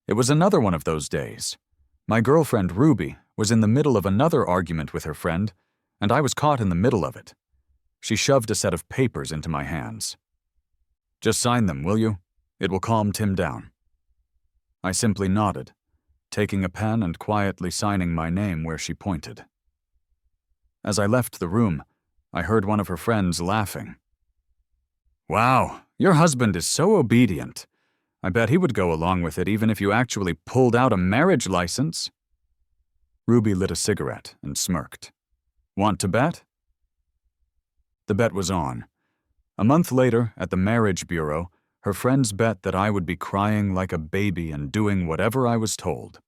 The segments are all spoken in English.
It was another one of those days. My girlfriend, Ruby, was in the middle of another argument with her friend, and I was caught in the middle of it. She shoved a set of papers into my hands. "Just sign them, will you? It will calm Tim down." I simply nodded, taking a pen and quietly signing my name where she pointed. As I left the room, I heard one of her friends laughing. "Wow, your husband is so obedient. I bet he would go along with it even if you actually pulled out a marriage license." Ruby lit a cigarette and smirked. "Want to bet?" The bet was on. A month later, at the marriage bureau, her friends bet that I would be crying like a baby and doing whatever I was told.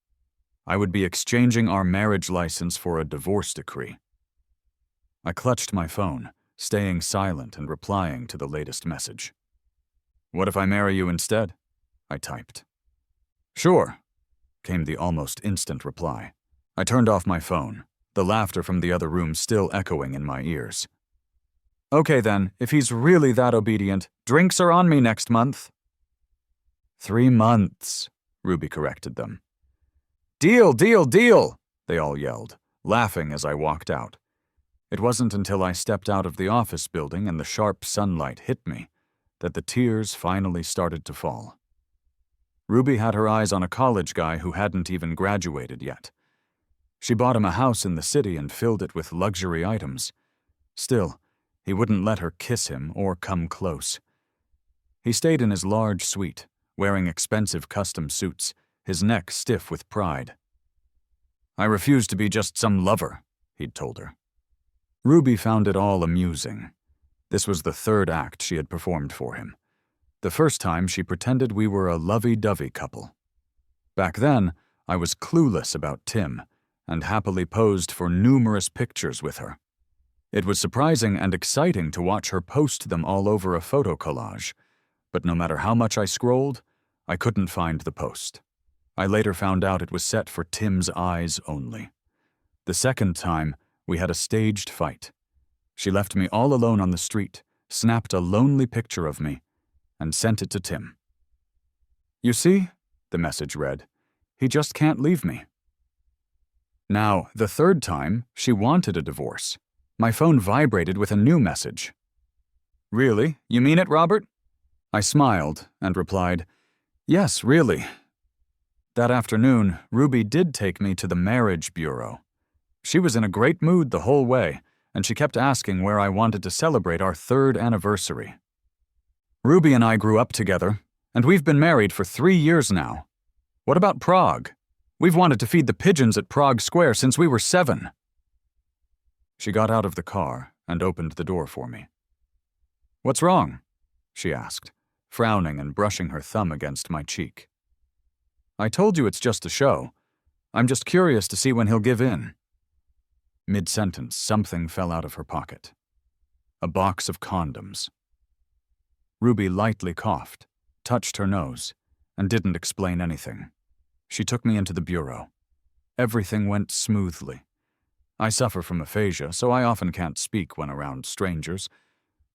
I would be exchanging our marriage license for a divorce decree. I clutched my phone, staying silent and replying to the latest message. "What if I marry you instead?" I typed. "Sure," came the almost instant reply. I turned off my phone, the laughter from the other room still echoing in my ears. "Okay then, if he's really that obedient, drinks are on me next month." 3 months, Ruby corrected them. "Deal, deal, deal," they all yelled, laughing as I walked out. It wasn't until I stepped out of the office building and the sharp sunlight hit me that the tears finally started to fall. Ruby had her eyes on a college guy who hadn't even graduated yet. She bought him a house in the city and filled it with luxury items. Still, he wouldn't let her kiss him or come close. He stayed in his large suite, wearing expensive custom suits, his neck stiff with pride. "I refuse to be just some lover," he'd told her. Ruby found it all amusing. This was the 3rd act she had performed for him. The first time she pretended we were a lovey-dovey couple. Back then, I was clueless about Tim and happily posed for numerous pictures with her. It was surprising and exciting to watch her post them all over a photo collage, but no matter how much I scrolled, I couldn't find the post. I later found out it was set for Tim's eyes only. The second time, we had a staged fight. She left me all alone on the street, snapped a lonely picture of me, and sent it to Tim. "You see," the message read, "he just can't leave me." Now, the 3rd time, she wanted a divorce. My phone vibrated with a new message. "Really? You mean it, Robert?" I smiled and replied, "Yes, really." That afternoon, Ruby did take me to the marriage bureau. She was in a great mood the whole way, and she kept asking where I wanted to celebrate our 3rd anniversary. "Ruby and I grew up together, and we've been married for 3 years now. What about Prague? We've wanted to feed the pigeons at Prague Square since we were 7. She got out of the car and opened the door for me. "What's wrong?" she asked, frowning and brushing her thumb against my cheek. "I told you it's just a show. I'm just curious to see when he'll give in." Mid-sentence, something fell out of her pocket. A box of condoms. Ruby lightly coughed, touched her nose, and didn't explain anything. She took me into the bureau. Everything went smoothly. I suffer from aphasia, so I often can't speak when around strangers,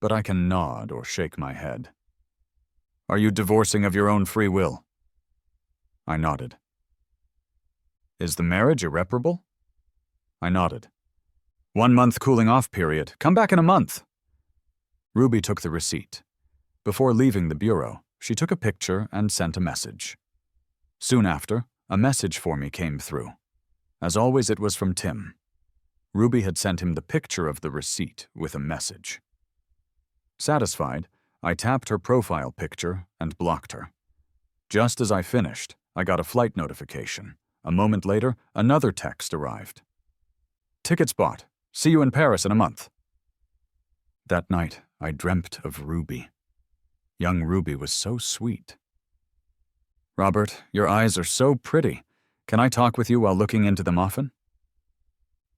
but I can nod or shake my head. "Are you divorcing of your own free will?" I nodded. "Is the marriage irreparable?" I nodded. 1 month cooling off period. Come back in a month." Ruby took the receipt. Before leaving the bureau, she took a picture and sent a message. Soon after, a message for me came through. As always, it was from Tim. Ruby had sent him the picture of the receipt with a message. Satisfied, I tapped her profile picture and blocked her. Just as I finished, I got a flight notification. A moment later, another text arrived. "Tickets bought. See you in Paris in a month." That night, I dreamt of Ruby. Young Ruby was so sweet. "Robert, your eyes are so pretty. Can I talk with you while looking into them often?"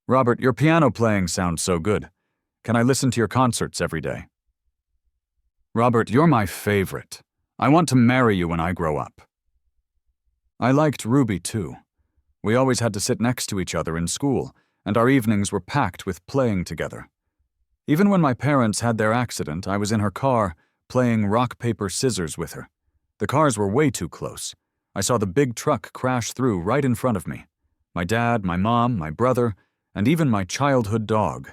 "Robert, your piano playing sounds so good. Can I listen to your concerts every day?" "Robert, you're my favorite. I want to marry you when I grow up." I liked Ruby too. We always had to sit next to each other in school, and our evenings were packed with playing together. Even when my parents had their accident, I was in her car, playing rock, paper, scissors with her. The cars were way too close. I saw the big truck crash through right in front of me. My dad, my mom, my brother, and even my childhood dog.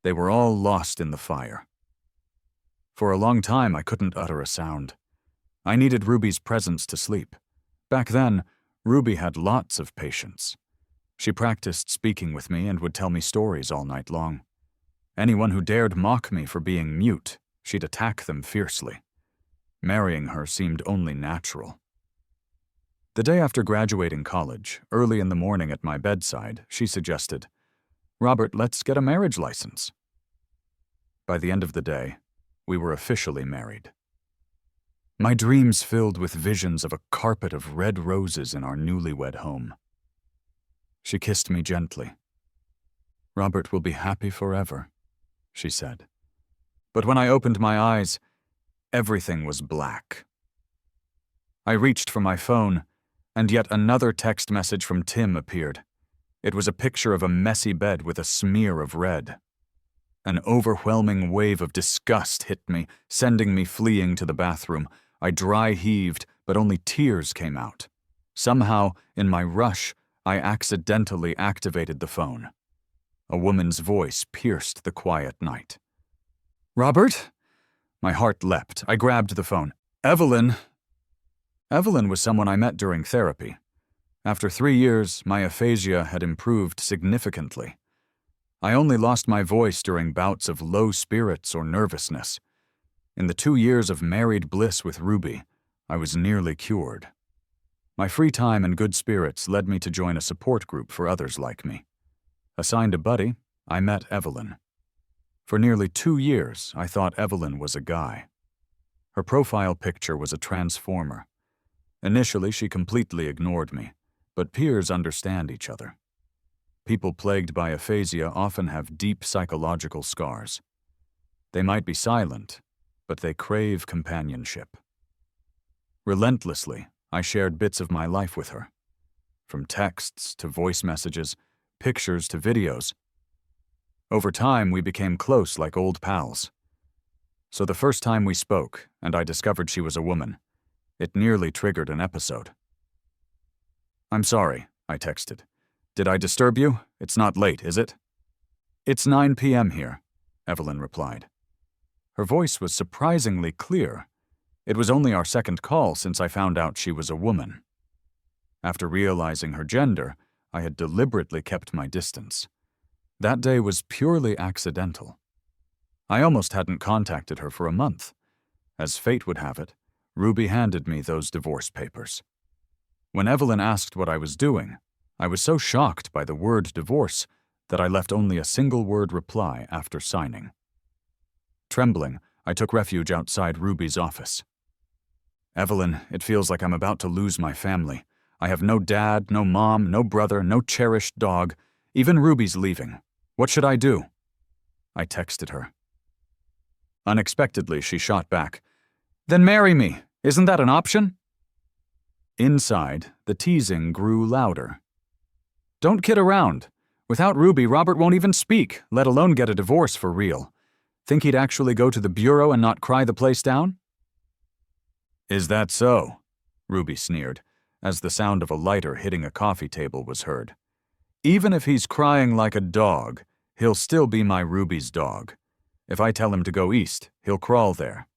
They were all lost in the fire. For a long time, I couldn't utter a sound. I needed Ruby's presence to sleep. Back then, Ruby had lots of patience. She practiced speaking with me and would tell me stories all night long. Anyone who dared mock me for being mute, she'd attack them fiercely. Marrying her seemed only natural. The day after graduating college, early in the morning at my bedside, she suggested, "Robert, let's get a marriage license." By the end of the day, we were officially married. My dreams filled with visions of a carpet of red roses in our newlywed home. She kissed me gently. "Robert will be happy forever," she said. But when I opened my eyes, everything was black. I reached for my phone, and yet another text message from Tim appeared. It was a picture of a messy bed with a smear of red. An overwhelming wave of disgust hit me, sending me fleeing to the bathroom. I dry heaved, but only tears came out. Somehow, in my rush, I accidentally activated the phone. A woman's voice pierced the quiet night. "Robert?" My heart leapt. I grabbed the phone. "Evelyn." Evelyn was someone I met during therapy. After 3 years, my aphasia had improved significantly. I only lost my voice during bouts of low spirits or nervousness. In the 2 years of married bliss with Ruby, I was nearly cured. My free time and good spirits led me to join a support group for others like me. Assigned a buddy, I met Evelyn. For nearly 2 years, I thought Evelyn was a guy. Her profile picture was a transformer. Initially, she completely ignored me, but peers understand each other. People plagued by aphasia often have deep psychological scars. They might be silent, but they crave companionship. Relentlessly, I shared bits of my life with her. From texts to voice messages, pictures to videos. Over time, we became close like old pals. So the first time we spoke, and I discovered she was a woman, it nearly triggered an episode. "I'm sorry," I texted. "Did I disturb you? It's not late, is it?" "It's 9 p.m. here," Evelyn replied. Her voice was surprisingly clear. It was only our second call since I found out she was a woman. After realizing her gender, I had deliberately kept my distance. That day was purely accidental. I almost hadn't contacted her for a month. As fate would have it, Ruby handed me those divorce papers. When Evelyn asked what I was doing, I was so shocked by the word divorce that I left only a single-word reply after signing. Trembling, I took refuge outside Ruby's office. "Evelyn, it feels like I'm about to lose my family. I have no dad, no mom, no brother, no cherished dog. Even Ruby's leaving. What should I do?" I texted her. Unexpectedly, she shot back, "Then marry me. Isn't that an option?" Inside, the teasing grew louder. "Don't kid around. Without Ruby, Robert won't even speak, let alone get a divorce for real. Think he'd actually go to the bureau and not cry the place down?" "Is that so?" Ruby sneered, as the sound of a lighter hitting a coffee table was heard. "Even if he's crying like a dog, he'll still be my Ruby's dog. If I tell him to go east, he'll crawl there."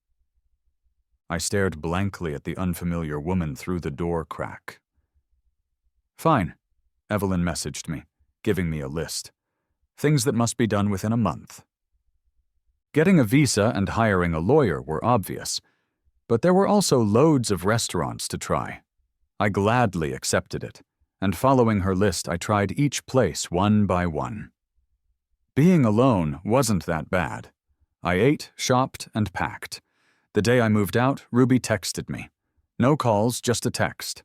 I stared blankly at the unfamiliar woman through the door crack. "Fine," Evelyn messaged me, giving me a list. Things that must be done within a month. Getting a visa and hiring a lawyer were obvious, but there were also loads of restaurants to try. I gladly accepted it, and following her list, I tried each place one by one. Being alone wasn't that bad. I ate, shopped, and packed. The day I moved out, Ruby texted me. No calls, just a text.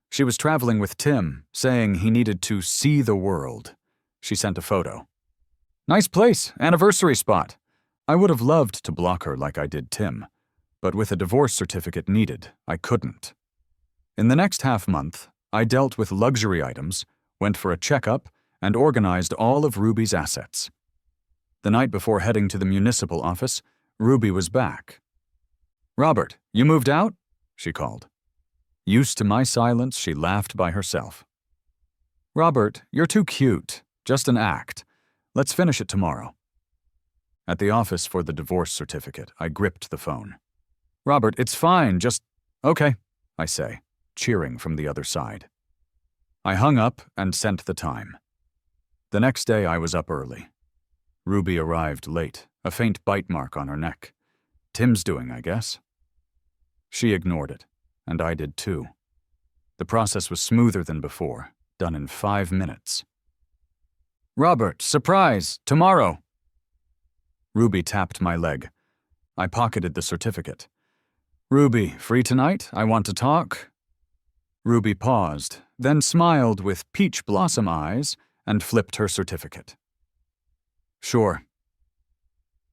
She was traveling with Tim, saying he needed to see the world. She sent a photo. "Nice place, anniversary spot." I would have loved to block her like I did Tim, but with a divorce certificate needed, I couldn't. In the next half-month, I dealt with luxury items, went for a checkup, and organized all of Ruby's assets. The night before heading to the municipal office, Ruby was back. "Robert, you moved out?" she called. Used to my silence, she laughed by herself. "Robert, you're too cute. Just an act. Let's finish it tomorrow." At the office for the divorce certificate, I gripped the phone. "Robert, it's fine, just—" "Okay," I say, cheering from the other side. I hung up and sent the time. The next day I was up early. Ruby arrived late, a faint bite mark on her neck. Tim's doing, I guess. She ignored it, and I did too. The process was smoother than before, done in 5 minutes. "Robert, surprise! Tomorrow!" Ruby tapped my leg. I pocketed the certificate. "Ruby, free tonight? I want to talk." Ruby paused, then smiled with peach blossom eyes and flipped her certificate. "Sure."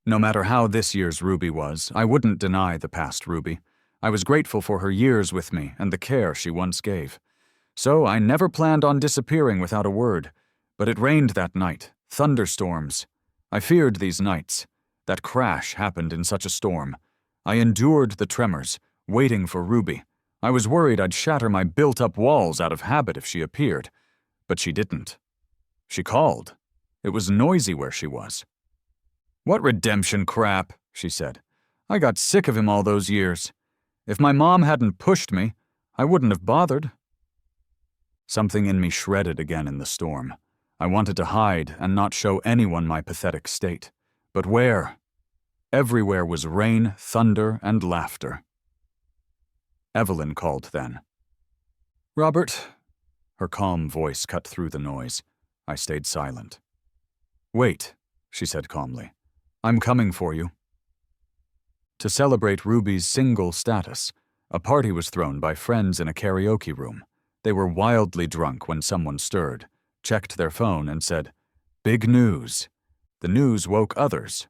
No matter how this year's Ruby was, I wouldn't deny the past Ruby. I was grateful for her years with me and the care she once gave. So I never planned on disappearing without a word. But it rained that night, thunderstorms. I feared these nights. That crash happened in such a storm. I endured the tremors, waiting for Ruby. I was worried I'd shatter my built-up walls out of habit if she appeared. But she didn't. She called. It was noisy where she was. "What redemption crap," she said. "I got sick of him all those years. If my mom hadn't pushed me, I wouldn't have bothered." Something in me shredded again in the storm. I wanted to hide and not show anyone my pathetic state. But where? Everywhere was rain, thunder, and laughter. Evelyn called then. "Robert." Her calm voice cut through the noise. I stayed silent. "Wait," she said calmly. "I'm coming for you." To celebrate Ruby's single status, a party was thrown by friends in a karaoke room. They were wildly drunk when someone stirred, checked their phone, and said, "Big news." The news woke others.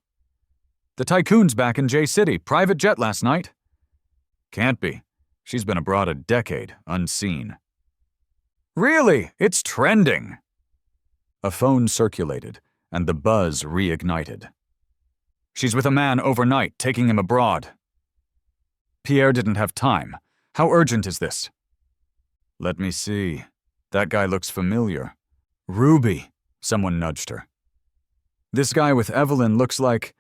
"The Tycoon's back in J-City, private jet last night." "Can't be. She's been abroad a decade, unseen." "Really? It's trending." A phone circulated, and the buzz reignited. "She's with a man overnight, taking him abroad." "Pierre didn't have time. How urgent is this?" "Let me see. That guy looks familiar." "Ruby," someone nudged her. "This guy with Evelyn looks like—"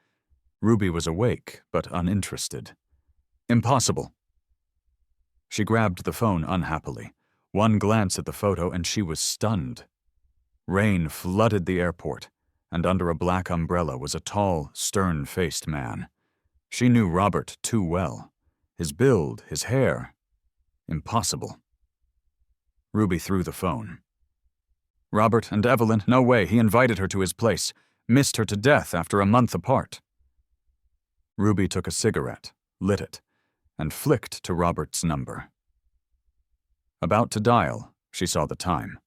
Ruby was awake, but uninterested. "Impossible." She grabbed the phone unhappily. One glance at the photo and she was stunned. Rain flooded the airport, and under a black umbrella was a tall, stern-faced man. She knew Robert too well. His build, his hair. Impossible. Ruby threw the phone. "Robert and Evelyn, no way, he invited her to his place. Missed her to death after a month apart." Ruby took a cigarette, lit it, and flicked to Robert's number. About to dial, she saw the time.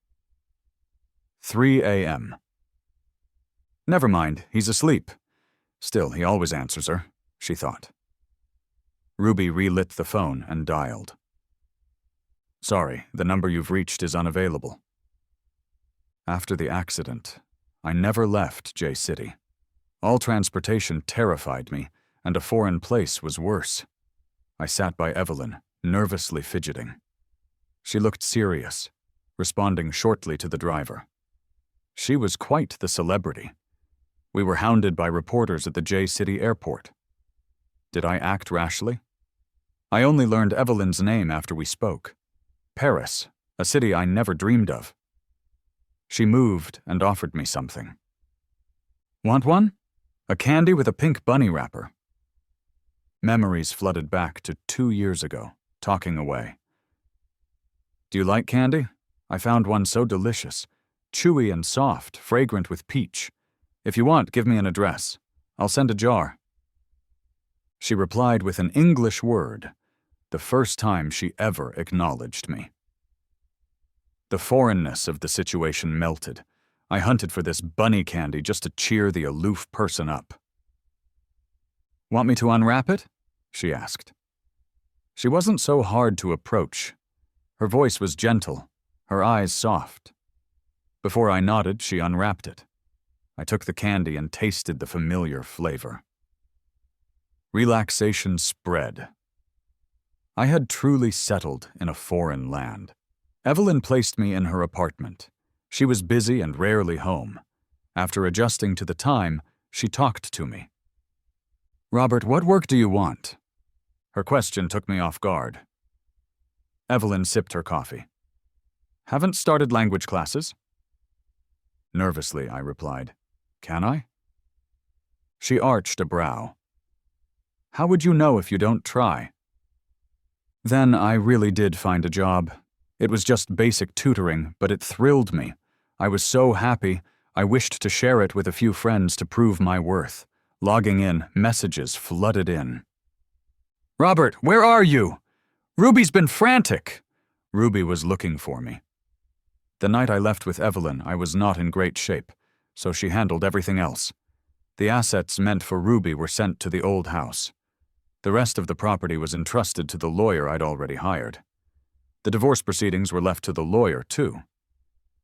3 a.m. Never mind, he's asleep. Still, he always answers her, she thought. Ruby relit the phone and dialed. "Sorry, the number you've reached is unavailable." After the accident, I never left J-City. All transportation terrified me, and a foreign place was worse. I sat by Evelyn, nervously fidgeting. She looked serious, responding shortly to the driver. She was quite the celebrity. We were hounded by reporters at the J-City airport. Did I act rashly? I only learned Evelyn's name after we spoke. Paris, a city I never dreamed of. She moved and offered me something. "Want one? A candy with a pink bunny wrapper." Memories flooded back to 2 years ago, talking away. "Do you like candy? I found one so delicious. Chewy and soft, fragrant with peach. If you want, give me an address. I'll send a jar." She replied with an English word, the first time she ever acknowledged me. The foreignness of the situation melted. I hunted for this bunny candy just to cheer the aloof person up. "Want me to unwrap it?" she asked. She wasn't so hard to approach. Her voice was gentle, her eyes soft. Before I nodded, she unwrapped it. I took the candy and tasted the familiar flavor. Relaxation spread. I had truly settled in a foreign land. Evelyn placed me in her apartment. She was busy and rarely home. After adjusting to the time, she talked to me. "Robert, what work do you want?" Her question took me off guard. Evelyn sipped her coffee. "Haven't started language classes?" Nervously, I replied, "Can I?" She arched a brow. "How would you know if you don't try?" Then I really did find a job. It was just basic tutoring, but it thrilled me. I was so happy, I wished to share it with a few friends to prove my worth. Logging in, messages flooded in. "Robert, where are you? Ruby's been frantic." Ruby was looking for me. The night I left with Evelyn, I was not in great shape, so she handled everything else. The assets meant for Ruby were sent to the old house. The rest of the property was entrusted to the lawyer I'd already hired. The divorce proceedings were left to the lawyer, too.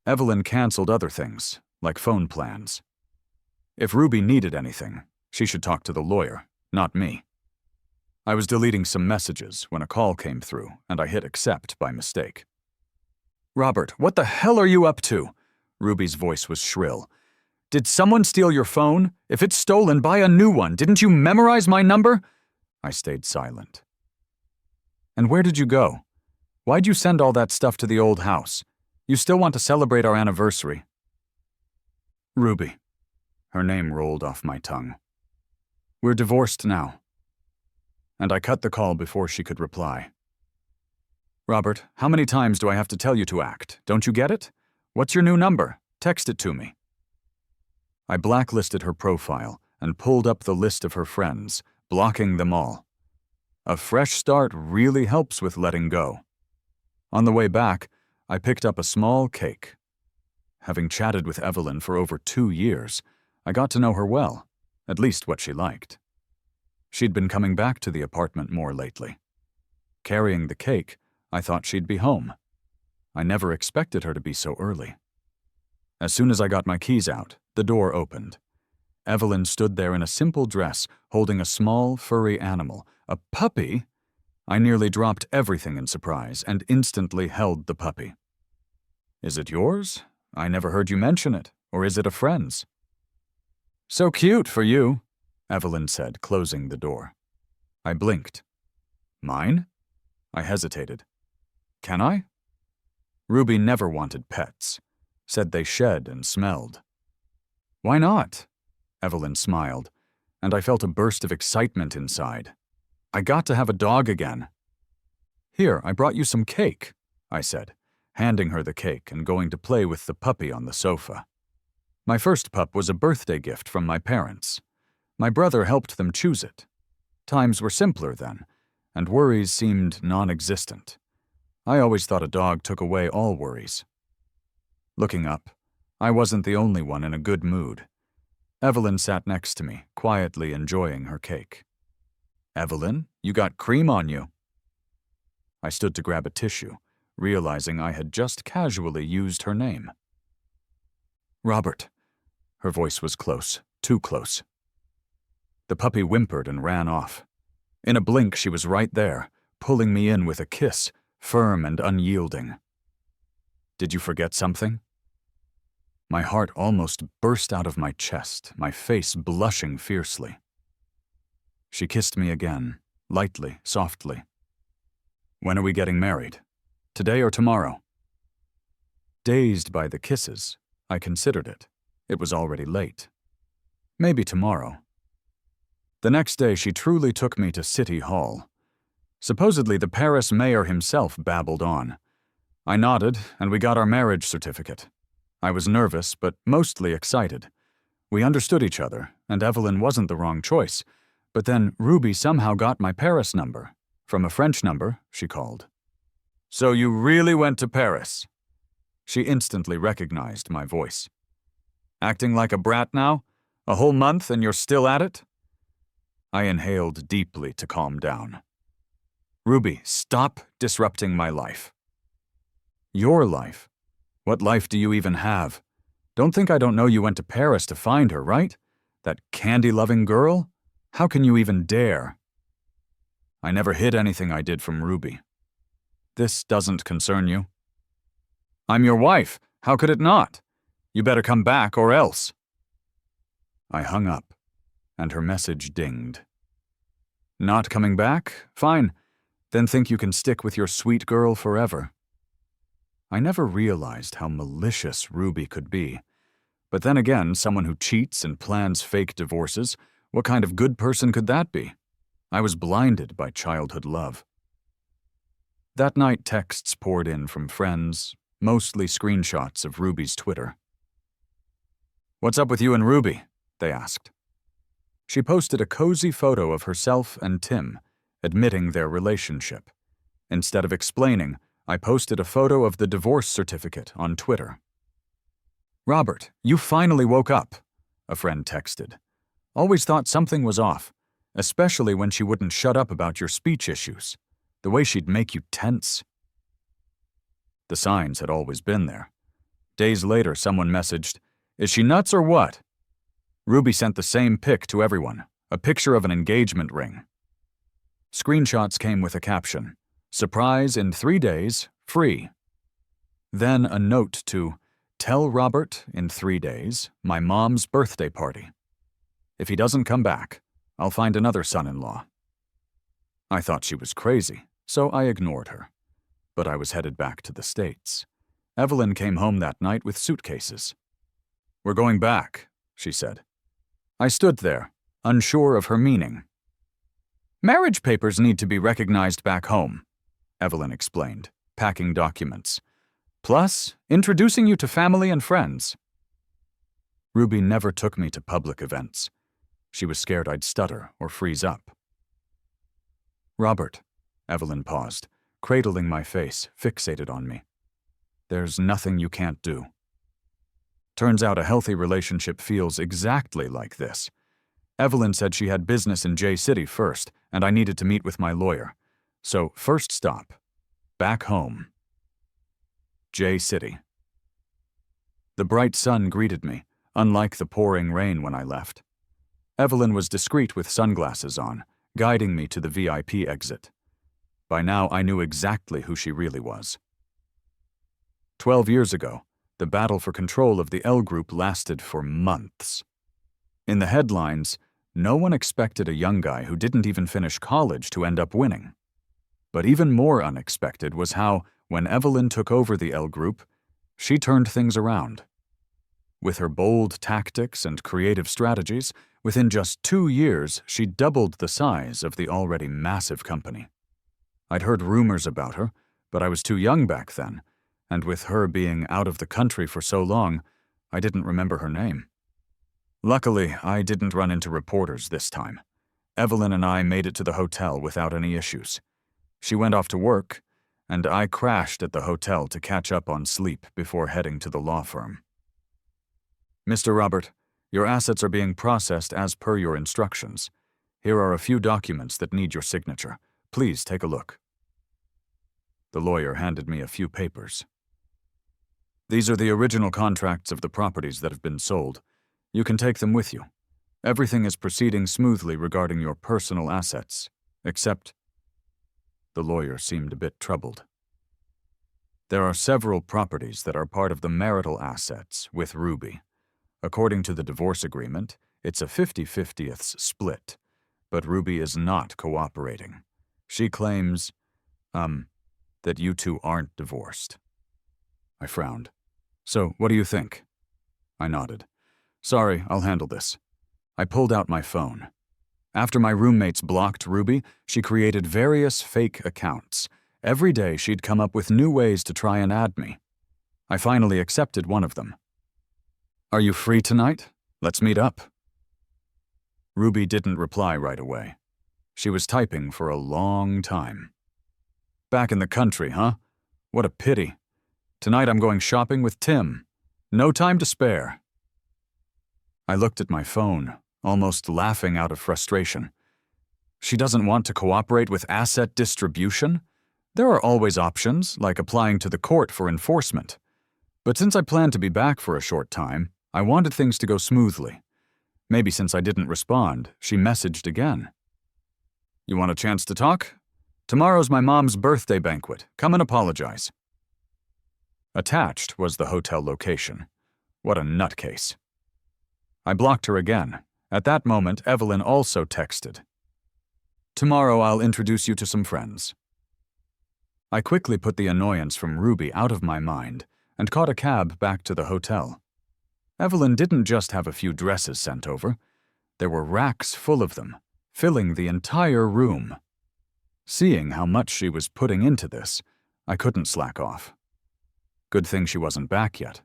Evelyn canceled other things, like phone plans. If Ruby needed anything, she should talk to the lawyer, not me. I was deleting some messages when a call came through, and I hit accept by mistake. "Robert, what the hell are you up to?" Ruby's voice was shrill. "Did someone steal your phone? If it's stolen, buy a new one. Didn't you memorize my number?" I stayed silent. "And where did you go? Why'd you send all that stuff to the old house? You still want to celebrate our anniversary." "Ruby." Her name rolled off my tongue. "We're divorced now." And I cut the call before she could reply. "Robert, how many times do I have to tell you to act? Don't you get it? What's your new number? Text it to me." I blacklisted her profile and pulled up the list of her friends, blocking them all. A fresh start really helps with letting go. On the way back, I picked up a small cake. Having chatted with Evelyn for over 2 years, I got to know her well, at least what she liked. She'd been coming back to the apartment more lately. Carrying the cake, I thought she'd be home. I never expected her to be so early. As soon as I got my keys out, the door opened. Evelyn stood there in a simple dress, holding a small, furry animal. A puppy? I nearly dropped everything in surprise and instantly held the puppy. "Is it yours? I never heard you mention it. Or is it a friend's?" "So cute for you," Evelyn said, closing the door. I blinked. "Mine?" I hesitated. "Can I?" Ruby never wanted pets. Said they shed and smelled. "Why not?" Evelyn smiled, and I felt a burst of excitement inside. I got to have a dog again. "Here, I brought you some cake," I said, handing her the cake and going to play with the puppy on the sofa. My first pup was a birthday gift from my parents. My brother helped them choose it. Times were simpler then, and worries seemed non-existent. I always thought a dog took away all worries. Looking up, I wasn't the only one in a good mood. Evelyn sat next to me, quietly enjoying her cake. "Evelyn, you got cream on you." I stood to grab a tissue, realizing I had just casually used her name. "Robert." Her voice was close, too close. The puppy whimpered and ran off. In a blink, she was right there, pulling me in with a kiss, firm and unyielding. "Did you forget something?" My heart almost burst out of my chest, my face blushing fiercely. She kissed me again, lightly, softly. "When are we getting married? Today or tomorrow?" Dazed by the kisses, I considered it. It was already late. Maybe tomorrow. The next day, she truly took me to City Hall. Supposedly, the Paris mayor himself babbled on. I nodded, and we got our marriage certificate. I was nervous, but mostly excited. We understood each other, and Evelyn wasn't the wrong choice. But then Ruby somehow got my Paris number. From a French number, she called. "So you really went to Paris?" She instantly recognized my voice. "Acting like a brat now? A whole month and you're still at it?" I inhaled deeply to calm down. "Ruby, stop disrupting my life." "Your life? What life do you even have? Don't think I don't know you went to Paris to find her, right? That candy-loving girl? How can you even dare?" I never hid anything I did from Ruby. This doesn't concern you. I'm your wife. How could it not? You better come back or else. I hung up, and her message dinged. Not coming back? Fine. Then think you can stick with your sweet girl forever. I never realized how malicious Ruby could be. But then again, someone who cheats and plans fake divorces, what kind of good person could that be? I was blinded by childhood love. That night, texts poured in from friends, mostly screenshots of Ruby's Twitter. What's up with you and Ruby? They asked. She posted a cozy photo of herself and Tim, admitting their relationship. Instead of explaining, I posted a photo of the divorce certificate on Twitter. Robert, you finally woke up, a friend texted. Always thought something was off, especially when she wouldn't shut up about your speech issues. The way she'd make you tense. The signs had always been there. Days later, someone messaged, "Is she nuts or what?" Ruby sent the same pic to everyone, a picture of an engagement ring. Screenshots came with a caption, "Surprise in 3 days, free." Then a note to, "Tell Robert in 3 days, my mom's birthday party. If he doesn't come back, I'll find another son-in-law." I thought she was crazy, so I ignored her. But I was headed back to the States. Evelyn came home that night with suitcases. "We're going back," she said. I stood there, unsure of her meaning. "Marriage papers need to be recognized back home," Evelyn explained, packing documents. "Plus, introducing you to family and friends." Ruby never took me to public events. She was scared I'd stutter or freeze up. "Robert," Evelyn paused, cradling my face, fixated on me. "There's nothing you can't do." Turns out a healthy relationship feels exactly like this. Evelyn said she had business in J City first, and I needed to meet with my lawyer. So, first stop, back home. J City. The bright sun greeted me, unlike the pouring rain when I left. Evelyn was discreet with sunglasses on, guiding me to the VIP exit. By now, I knew exactly who she really was. 12 years ago, the battle for control of the L Group lasted for months. In the headlines, no one expected a young guy who didn't even finish college to end up winning. But even more unexpected was how, when Evelyn took over the L Group, she turned things around. With her bold tactics and creative strategies, within just 2 years, she doubled the size of the already massive company. I'd heard rumors about her, but I was too young back then, and with her being out of the country for so long, I didn't remember her name. Luckily, I didn't run into reporters this time. Evelyn and I made it to the hotel without any issues. She went off to work, and I crashed at the hotel to catch up on sleep before heading to the law firm. "Mr. Robert, your assets are being processed as per your instructions. Here are a few documents that need your signature. Please take a look." The lawyer handed me a few papers. "These are the original contracts of the properties that have been sold. You can take them with you. Everything is proceeding smoothly regarding your personal assets, except—" The lawyer seemed a bit troubled. "There are several properties that are part of the marital assets with Ruby. According to the divorce agreement, it's a 50-50ths split, but Ruby is not cooperating. She claims, that you two aren't divorced." I frowned. "So, what do you think?" I nodded. "Sorry, I'll handle this." I pulled out my phone. After my roommates blocked Ruby, she created various fake accounts. Every day she'd come up with new ways to try and add me. I finally accepted one of them. "Are you free tonight? Let's meet up." Ruby didn't reply right away. She was typing for a long time. "Back in the country, huh? What a pity. Tonight I'm going shopping with Tim. No time to spare." I looked at my phone, almost laughing out of frustration. She doesn't want to cooperate with asset distribution? There are always options, like applying to the court for enforcement. But since I planned to be back for a short time, I wanted things to go smoothly. Maybe since I didn't respond, she messaged again. You want a chance to talk? Tomorrow's my mom's birthday banquet. Come and apologize. Attached was the hotel location. What a nutcase. I blocked her again. At that moment, Evelyn also texted. Tomorrow I'll introduce you to some friends. I quickly put the annoyance from Ruby out of my mind and caught a cab back to the hotel. Evelyn didn't just have a few dresses sent over. There were racks full of them, filling the entire room. Seeing how much she was putting into this, I couldn't slack off. Good thing she wasn't back yet.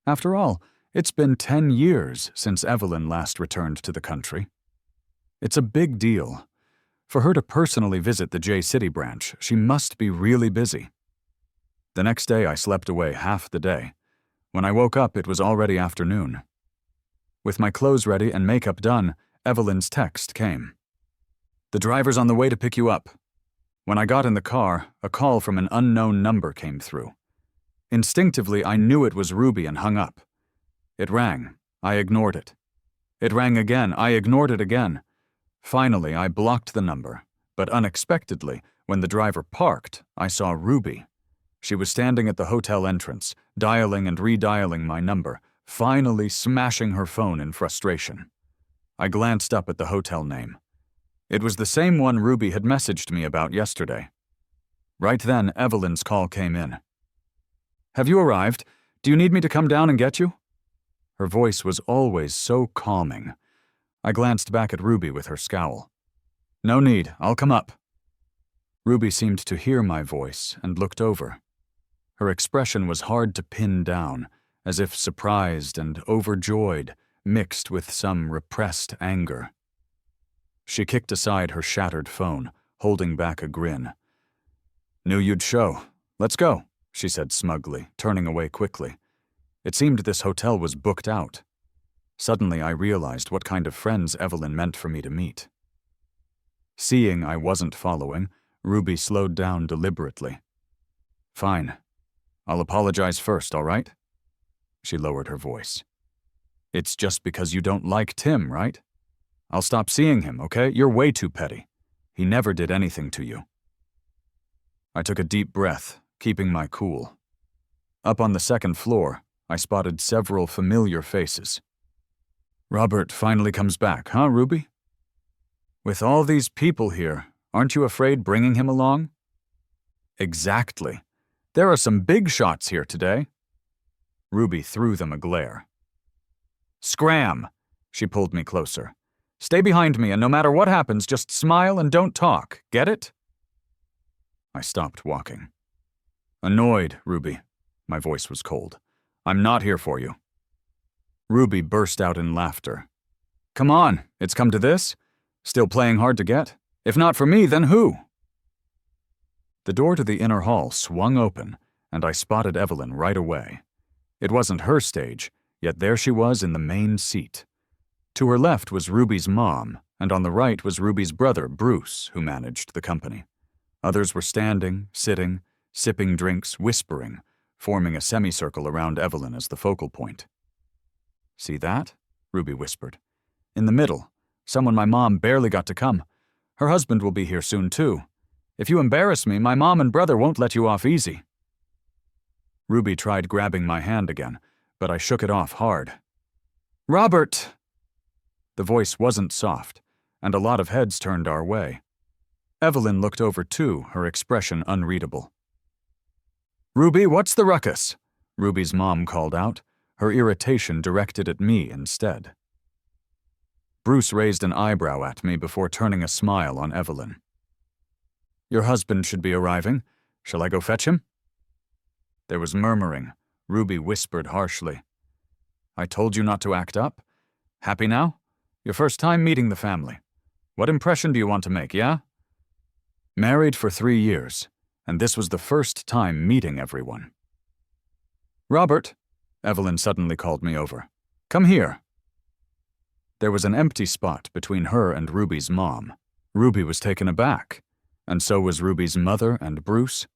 After all, it's been 10 years since Evelyn last returned to the country. It's a big deal. For her to personally visit the J-City branch, she must be really busy. The next day, I slept away half the day. When I woke up, it was already afternoon. With my clothes ready and makeup done, Evelyn's text came. The driver's on the way to pick you up. When I got in the car, a call from an unknown number came through. Instinctively, I knew it was Ruby and hung up. It rang. I ignored it. It rang again. I ignored it again. Finally, I blocked the number, but unexpectedly, when the driver parked, I saw Ruby. She was standing at the hotel entrance, dialing and redialing my number, finally smashing her phone in frustration. I glanced up at the hotel name. It was the same one Ruby had messaged me about yesterday. Right then, Evelyn's call came in. Have you arrived? Do you need me to come down and get you? Her voice was always so calming. I glanced back at Ruby with her scowl. No need, I'll come up. Ruby seemed to hear my voice and looked over. Her expression was hard to pin down, as if surprised and overjoyed, mixed with some repressed anger. She kicked aside her shattered phone, holding back a grin. Knew you'd show. Let's go, she said smugly, turning away quickly. It seemed this hotel was booked out. Suddenly, I realized what kind of friends Evelyn meant for me to meet. Seeing I wasn't following, Ruby slowed down deliberately. Fine. I'll apologize first, all right? She lowered her voice. It's just because you don't like Tim, right? I'll stop seeing him, okay? You're way too petty. He never did anything to you. I took a deep breath, keeping my cool. Up on the second floor, I spotted several familiar faces. Robert finally comes back, huh, Ruby? With all these people here, aren't you afraid bringing him along? Exactly. There are some big shots here today. Ruby threw them a glare. Scram! She pulled me closer. Stay behind me, and no matter what happens, just smile and don't talk. Get it? I stopped walking. Annoyed, Ruby. My voice was cold. I'm not here for you. Ruby burst out in laughter. Come on, it's come to this? Still playing hard to get? If not for me, then who? The door to the inner hall swung open, and I spotted Evelyn right away. It wasn't her stage, yet there she was in the main seat. To her left was Ruby's mom, and on the right was Ruby's brother, Bruce, who managed the company. Others were standing, sitting, sipping drinks, whispering, forming a semicircle around Evelyn as the focal point. See that? Ruby whispered. In the middle, someone my mom barely got to come. Her husband will be here soon, too. If you embarrass me, my mom and brother won't let you off easy. Ruby tried grabbing my hand again, but I shook it off hard. Robert! The voice wasn't soft, and a lot of heads turned our way. Evelyn looked over too, her expression unreadable. Ruby, what's the ruckus? Ruby's mom called out, her irritation directed at me instead. Bruce raised an eyebrow at me before turning a smile on Evelyn. Your husband should be arriving. Shall I go fetch him? There was murmuring. Ruby whispered harshly. I told you not to act up. Happy now? Your first time meeting the family. What impression do you want to make, yeah? Married for 3 years, and this was the first time meeting everyone. Robert, Evelyn suddenly called me over. Come here. There was an empty spot between her and Ruby's mom. Ruby was taken aback, and so was Ruby's mother and Bruce.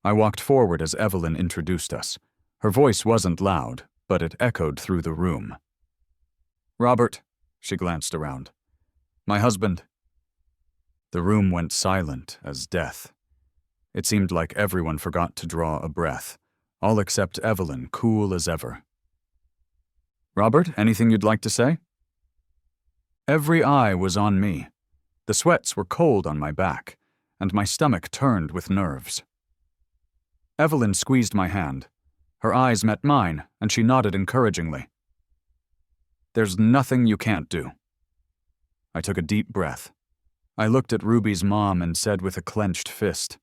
I walked forward as Evelyn introduced us. Her voice wasn't loud, but it echoed through the room. Robert, she glanced around. My husband. The room went silent as death. It seemed like everyone forgot to draw a breath, all except Evelyn, cool as ever. "Robert, anything you'd like to say?" Every eye was on me. The sweats were cold on my back, and my stomach turned with nerves. Evelyn squeezed my hand. Her eyes met mine, and she nodded encouragingly. "There's nothing you can't do." I took a deep breath. I looked at Ruby's mom and said with a clenched fist,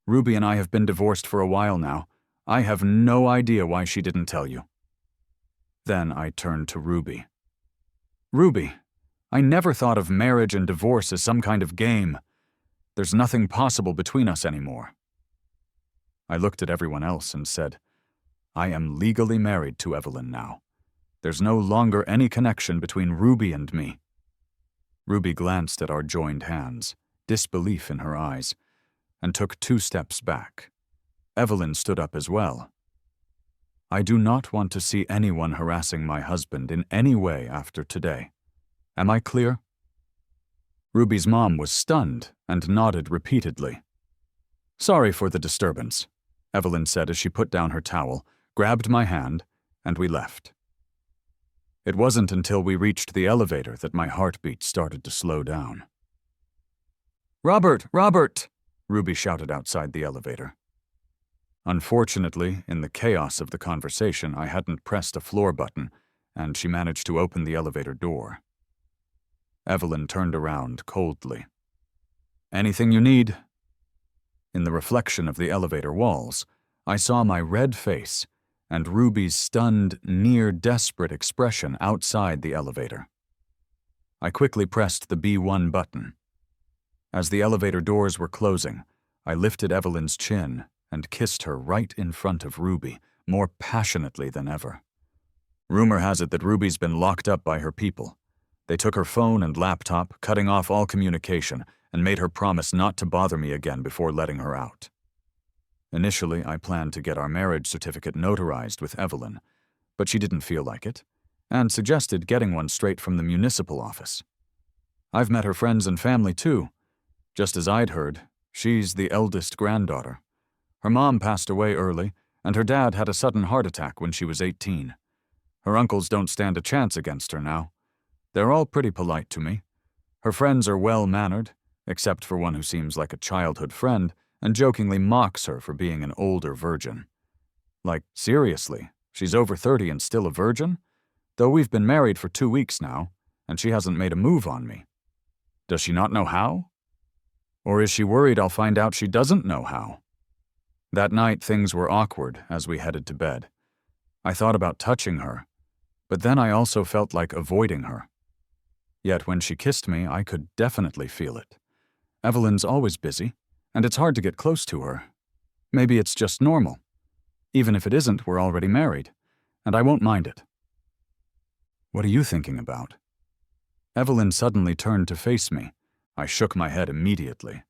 "Ruby and I have been divorced for a while now. I have no idea why she didn't tell you." Then I turned to Ruby. "Ruby, I never thought of marriage and divorce as some kind of game. There's nothing possible between us anymore." I looked at everyone else and said, "I am legally married to Evelyn now. There's no longer any connection between Ruby and me." Ruby glanced at our joined hands, disbelief in her eyes, and took 2 steps back. Evelyn stood up as well. "I do not want to see anyone harassing my husband in any way after today. Am I clear?" Ruby's mom was stunned and nodded repeatedly. "Sorry for the disturbance," Evelyn said as she put down her towel, grabbed my hand, and we left. It wasn't until we reached the elevator that my heartbeat started to slow down. "Robert! Robert!" Ruby shouted outside the elevator. Unfortunately, in the chaos of the conversation, I hadn't pressed a floor button, and she managed to open the elevator door. Evelyn turned around coldly. "Anything you need?" In the reflection of the elevator walls, I saw my red face and Ruby's stunned, near-desperate expression outside the elevator. I quickly pressed the B1 button. As the elevator doors were closing, I lifted Evelyn's chin and kissed her right in front of Ruby, more passionately than ever. Rumor has it that Ruby's been locked up by her people. They took her phone and laptop, cutting off all communication, and made her promise not to bother me again before letting her out. Initially, I planned to get our marriage certificate notarized with Evelyn, but she didn't feel like it, and suggested getting one straight from the municipal office. I've met her friends and family too. Just as I'd heard, she's the eldest granddaughter. Her mom passed away early, and her dad had a sudden heart attack when she was 18. Her uncles don't stand a chance against her now. They're all pretty polite to me. Her friends are well-mannered, except for one who seems like a childhood friend and jokingly mocks her for being an older virgin. Like, seriously, she's over 30 and still a virgin? Though we've been married for 2 weeks now, and she hasn't made a move on me. Does she not know how? Or is she worried I'll find out she doesn't know how? That night, things were awkward as we headed to bed. I thought about touching her, but then I also felt like avoiding her. Yet when she kissed me, I could definitely feel it. Evelyn's always busy, and it's hard to get close to her. Maybe it's just normal. Even if it isn't, we're already married, and I won't mind it. What are you thinking about? Evelyn suddenly turned to face me. I shook my head immediately.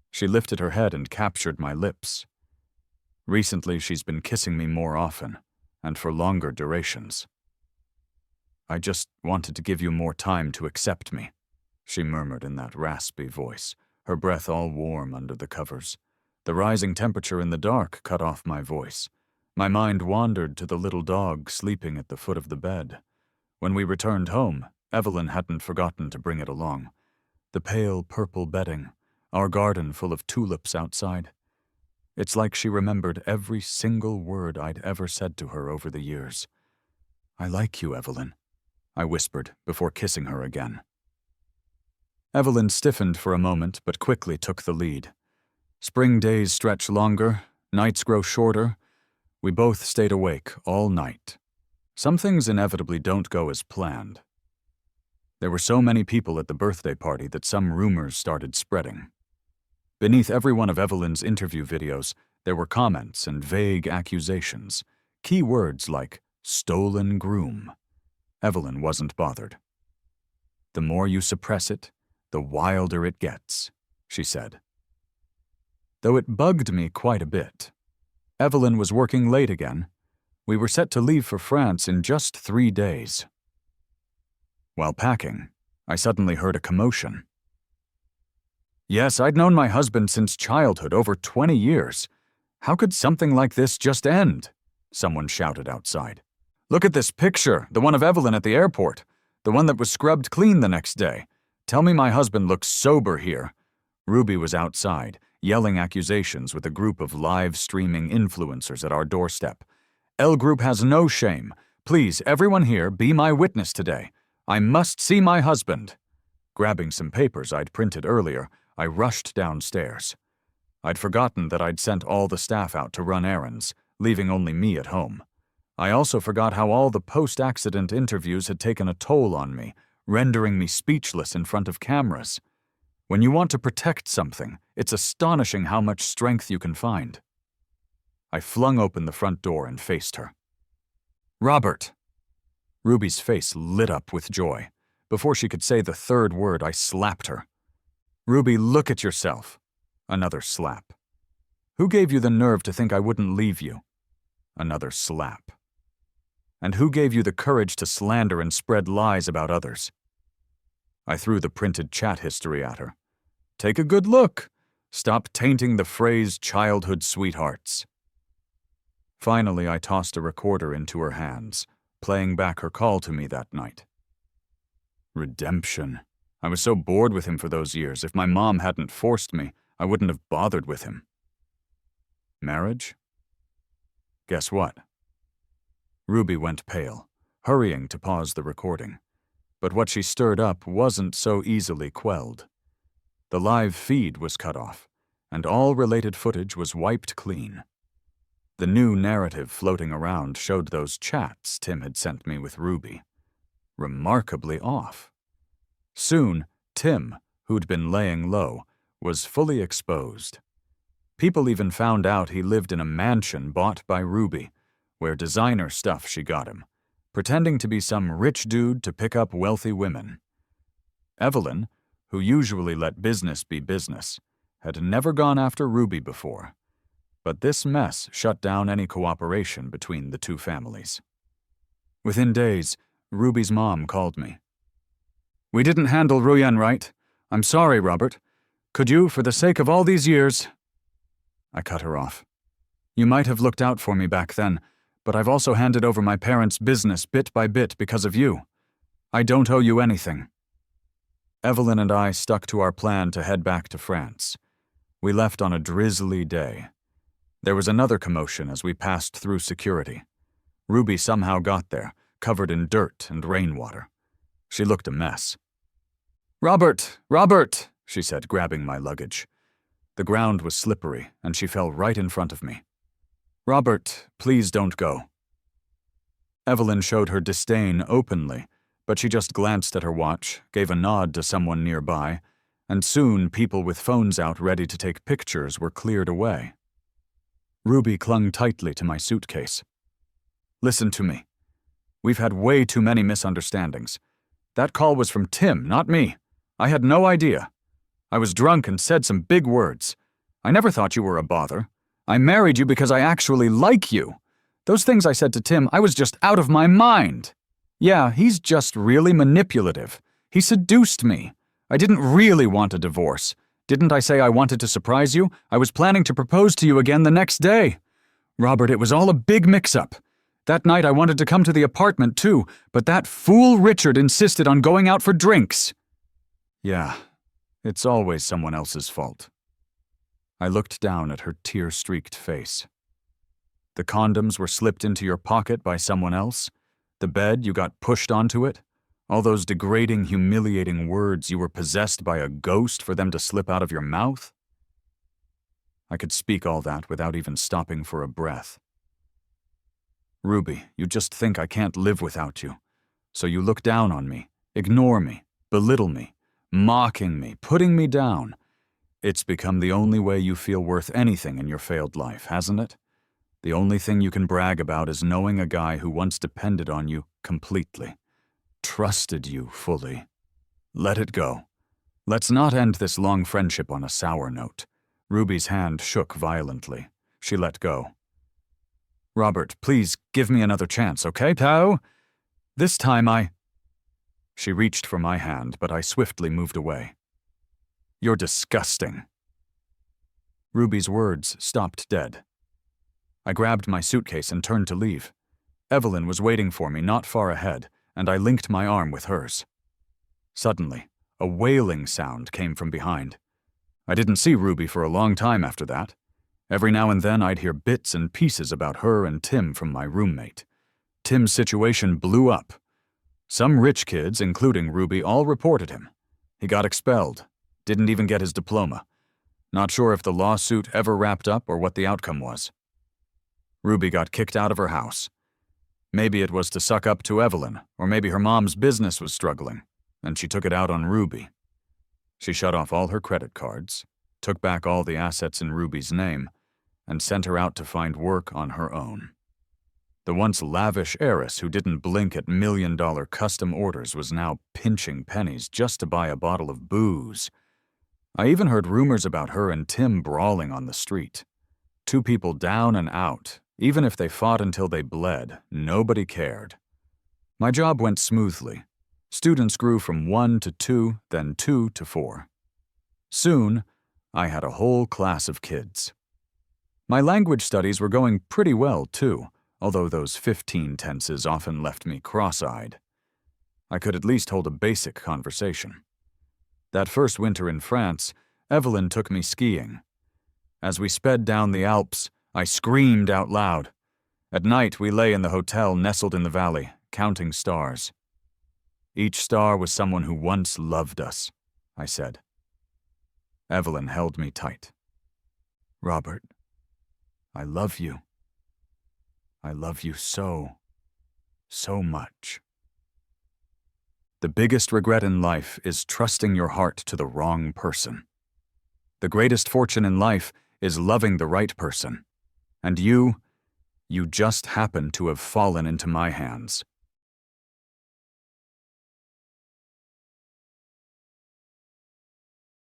She lifted her head and captured my lips. Recently, she's been kissing me more often, and for longer durations. "I just wanted to give you more time to accept me," she murmured in that raspy voice, her breath all warm under the covers. The rising temperature in the dark cut off my voice. My mind wandered to the little dog sleeping at the foot of the bed. When we returned home, Evelyn hadn't forgotten to bring it along. The pale purple bedding, our garden full of tulips outside. It's like she remembered every single word I'd ever said to her over the years. "I like you, Evelyn," I whispered before kissing her again. Evelyn stiffened for a moment but quickly took the lead. Spring days stretch longer, nights grow shorter. We both stayed awake all night. Some things inevitably don't go as planned. There were so many people at the birthday party that some rumors started spreading. Beneath every one of Evelyn's interview videos, there were comments and vague accusations, key words like stolen groom. Evelyn wasn't bothered. "The more you suppress it, the wilder it gets," she said. Though it bugged me quite a bit. Evelyn was working late again. We were set to leave for France in just 3 days. While packing, I suddenly heard a commotion. Yes, I'd known my husband since childhood, over 20 years. How could something like this just end? Someone shouted outside. Look at this picture, the one of Evelyn at the airport, the one that was scrubbed clean the next day. Tell me my husband looks sober here. Ruby was outside, yelling accusations with a group of live-streaming influencers at our doorstep. L Group has no shame. Please, everyone here, be my witness today. I must see my husband. Grabbing some papers I'd printed earlier, I rushed downstairs. I'd forgotten that I'd sent all the staff out to run errands, leaving only me at home. I also forgot how all the post-accident interviews had taken a toll on me, rendering me speechless in front of cameras. When you want to protect something, it's astonishing how much strength you can find. I flung open the front door and faced her. Robert! Ruby's face lit up with joy. Before she could say the third word, I slapped her. Ruby, look at yourself. Another slap. Who gave you the nerve to think I wouldn't leave you? Another slap. And who gave you the courage to slander and spread lies about others? I threw the printed chat history at her. Take a good look. Stop tainting the phrase childhood sweethearts. Finally, I tossed a recorder into her hands, playing back her call to me that night. Redemption. I was so bored with him for those years. If my mom hadn't forced me, I wouldn't have bothered with him. Marriage? Guess what? Ruby went pale, hurrying to pause the recording. But what she stirred up wasn't so easily quelled. The live feed was cut off, and all related footage was wiped clean. The new narrative floating around showed those chats Tim had sent me with Ruby. Remarkably off. Soon, Tim, who'd been laying low, was fully exposed. People even found out he lived in a mansion bought by Ruby, where designer stuff she got him, pretending to be some rich dude to pick up wealthy women. Evelyn, who usually let business be business, had never gone after Ruby before. But this mess shut down any cooperation between the two families. Within days, Ruby's mom called me. We didn't handle Ruyen right. I'm sorry, Robert. Could you, for the sake of all these years... I cut her off. You might have looked out for me back then, but I've also handed over my parents' business bit by bit because of you. I don't owe you anything. Evelyn and I stuck to our plan to head back to France. We left on a drizzly day. There was another commotion as we passed through security. Ruby somehow got there, covered in dirt and rainwater. She looked a mess. Robert! Robert! She said, grabbing my luggage. The ground was slippery, and she fell right in front of me. Robert, please don't go. Evelyn showed her disdain openly, but she just glanced at her watch, gave a nod to someone nearby, and soon people with phones out ready to take pictures were cleared away. Ruby clung tightly to my suitcase. Listen to me. We've had way too many misunderstandings. That call was from Tim, not me. I had no idea. I was drunk and said some big words. I never thought you were a bother. I married you because I actually like you. Those things I said to Tim, I was just out of my mind. Yeah, he's just really manipulative. He seduced me. I didn't really want a divorce. Didn't I say I wanted to surprise you? I was planning to propose to you again the next day. Robert, it was all a big mix-up. That night I wanted to come to the apartment too, but that fool Richard insisted on going out for drinks. Yeah, it's always someone else's fault. I looked down at her tear-streaked face. The condoms were slipped into your pocket by someone else? The bed, you got pushed onto it? All those degrading, humiliating words, you were possessed by a ghost for them to slip out of your mouth? I could speak all that without even stopping for a breath. Ruby, you just think I can't live without you. So you look down on me, ignore me, belittle me, mocking me, putting me down. It's become the only way you feel worth anything in your failed life, hasn't it? The only thing you can brag about is knowing a guy who once depended on you completely. Trusted you fully. Let it go. Let's not end this long friendship on a sour note. Ruby's hand shook violently. She let go. Robert, please give me another chance, okay, pal? This time She reached for my hand, but I swiftly moved away. You're disgusting." Ruby's words stopped dead. I grabbed my suitcase and turned to leave. Evelyn was waiting for me not far ahead, and I linked my arm with hers. Suddenly, a wailing sound came from behind. I didn't see Ruby for a long time after that. Every now and then I'd hear bits and pieces about her and Tim from my roommate. Tim's situation blew up. Some rich kids, including Ruby, all reported him. He got expelled, didn't even get his diploma. Not sure if the lawsuit ever wrapped up or what the outcome was. Ruby got kicked out of her house. Maybe it was to suck up to Evelyn, or maybe her mom's business was struggling, and she took it out on Ruby. She shut off all her credit cards, took back all the assets in Ruby's name, and sent her out to find work on her own. The once lavish heiress who didn't blink at million-dollar custom orders was now pinching pennies just to buy a bottle of booze. I even heard rumors about her and Tim brawling on the street. Two people down and out. Even if they fought until they bled, nobody cared. My job went smoothly. Students grew from 1 to 2, then 2 to 4. Soon, I had a whole class of kids. My language studies were going pretty well, too, although those 15 tenses often left me cross-eyed. I could at least hold a basic conversation. That first winter in France, Evelyn took me skiing. As we sped down the Alps, I screamed out loud. At night, we lay in the hotel nestled in the valley, counting stars. Each star was someone who once loved us, I said. Evelyn held me tight. "Robert, I love you. I love you so much." The biggest regret in life is trusting your heart to the wrong person. The greatest fortune in life is loving the right person. And you just happen to have fallen into my hands.